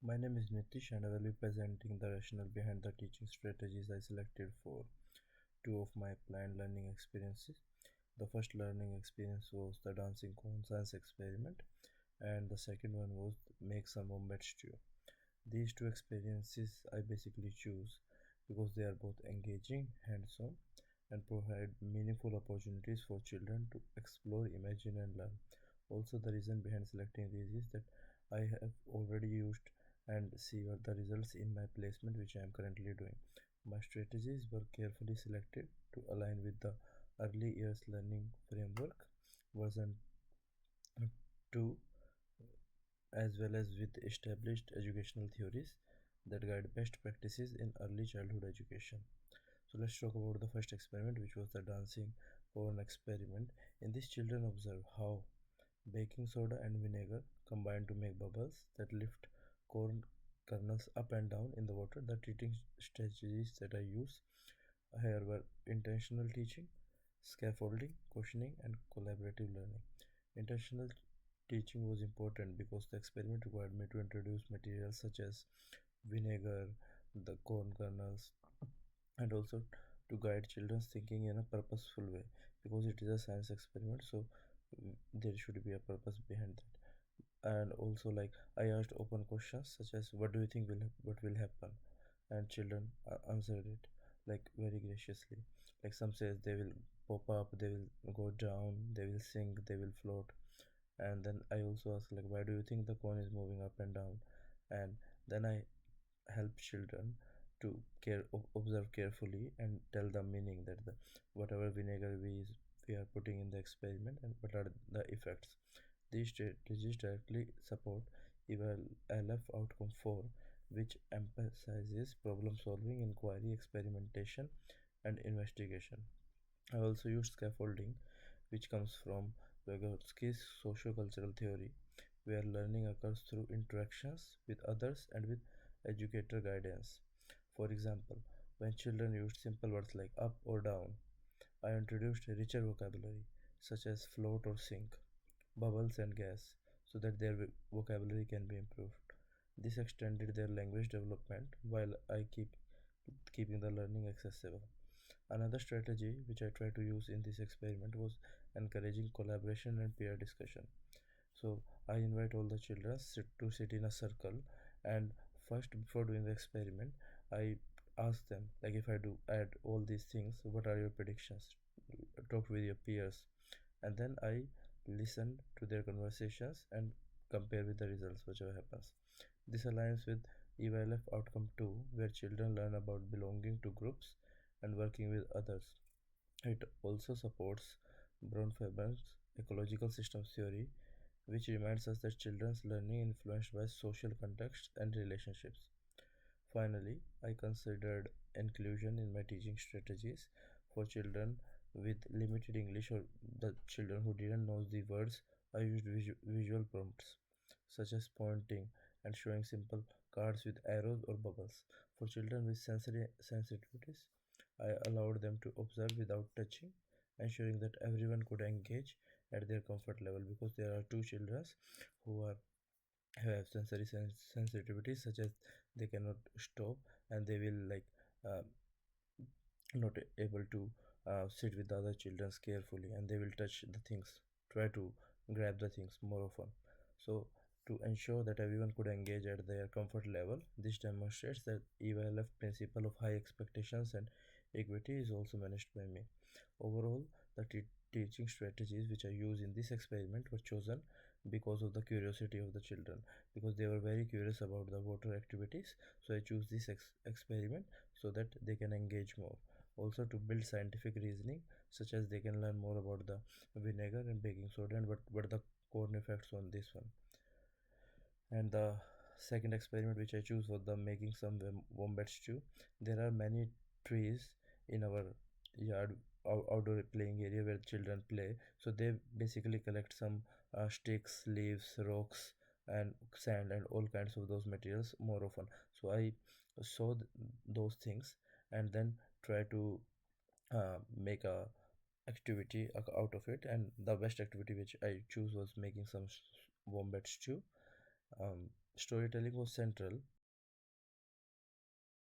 My name is Nitish and I will be presenting the rationale behind the teaching strategies I selected for two of my planned learning experiences. The first learning experience was the dancing cone science experiment, and the second one was make some wombat stew. These two experiences I basically choose because they are both engaging, hands-on, and provide meaningful opportunities for children to explore, imagine, and learn. Also, the reason behind selecting these is that I have already used and see what the results in my placement, which I am currently doing. My strategies were carefully selected to align with the early years learning framework version 2, as well as with established educational theories that guide best practices in early childhood education. So let's talk about the first experiment, which was the dancing corn experiment. In this, children observe how baking soda and vinegar combine to make bubbles that lift corn kernels up and down in the water. The teaching strategies that I use here were intentional teaching, scaffolding, questioning, and collaborative learning. Intentional teaching was important because the experiment required me to introduce materials such as vinegar, the corn kernels, and also to guide children's thinking in a purposeful way because it is a science experiment. So there should be a purpose behind that. And also, like, I asked open questions such as what do you think what will happen, and children answered it like very graciously. Like some says they will pop up, they will go down, they will sink, they will float. And then I also ask like why do you think the cone is moving up and down, and then I help children to observe carefully and tell the meaning that the whatever vinegar we are putting in the experiment and what are the effects. These strategies directly support eval LF outcome 4, which emphasizes problem solving, inquiry, experimentation, and investigation. I also used scaffolding, which comes from Vygotsky's sociocultural theory, where learning occurs through interactions with others and with educator guidance. For example, when children used simple words like up or down, I introduced a richer vocabulary such as float or sink, bubbles and gas, so that their vocabulary can be improved. This extended their language development while I keeping the learning accessible. Another strategy which I tried to use in this experiment was encouraging collaboration and peer discussion. So I invite all the children to sit in a circle, and first before doing the experiment, I ask them like if I do add all these things, what are your predictions? Talk with your peers, and then I listen to their conversations and compare with the results, whichever happens. This aligns with EYLF outcome 2, where children learn about belonging to groups and working with others. It also supports Braunfels ecological systems theory, which reminds us that children's learning influenced by social contexts and relationships. Finally, I considered inclusion in my teaching strategies for children with limited English or the children who didn't know the words. I used visual prompts such as pointing and showing simple cards with arrows or bubbles. For children with sensory sensitivities, I allowed them to observe without touching, ensuring that everyone could engage at their comfort level because there are two children who are who have sensory sensitivity such as they cannot stop and they will like uh, not able to sit with the other children carefully and they will touch the things, try to grab the things more often. So to ensure that everyone could engage at their comfort level, this demonstrates that EYLF principle of high expectations and equity is also managed by me. Overall, the teaching strategies which I use in this experiment were chosen because of the curiosity of the children, because they were very curious about the water activities. So I choose this experiment so that they can engage more. Also to build scientific reasoning, such as they can learn more about the vinegar and baking soda and what are the corn effects on this one. And the second experiment which I choose was the making some wombat stew. There are many trees in our yard, outdoor playing area where children play. So they basically collect some sticks, leaves, rocks, and sand and all kinds of those materials more often. So I saw those things and then try to make a activity out of it. And the best activity which I choose was making some wombat stew. um, Storytelling was central.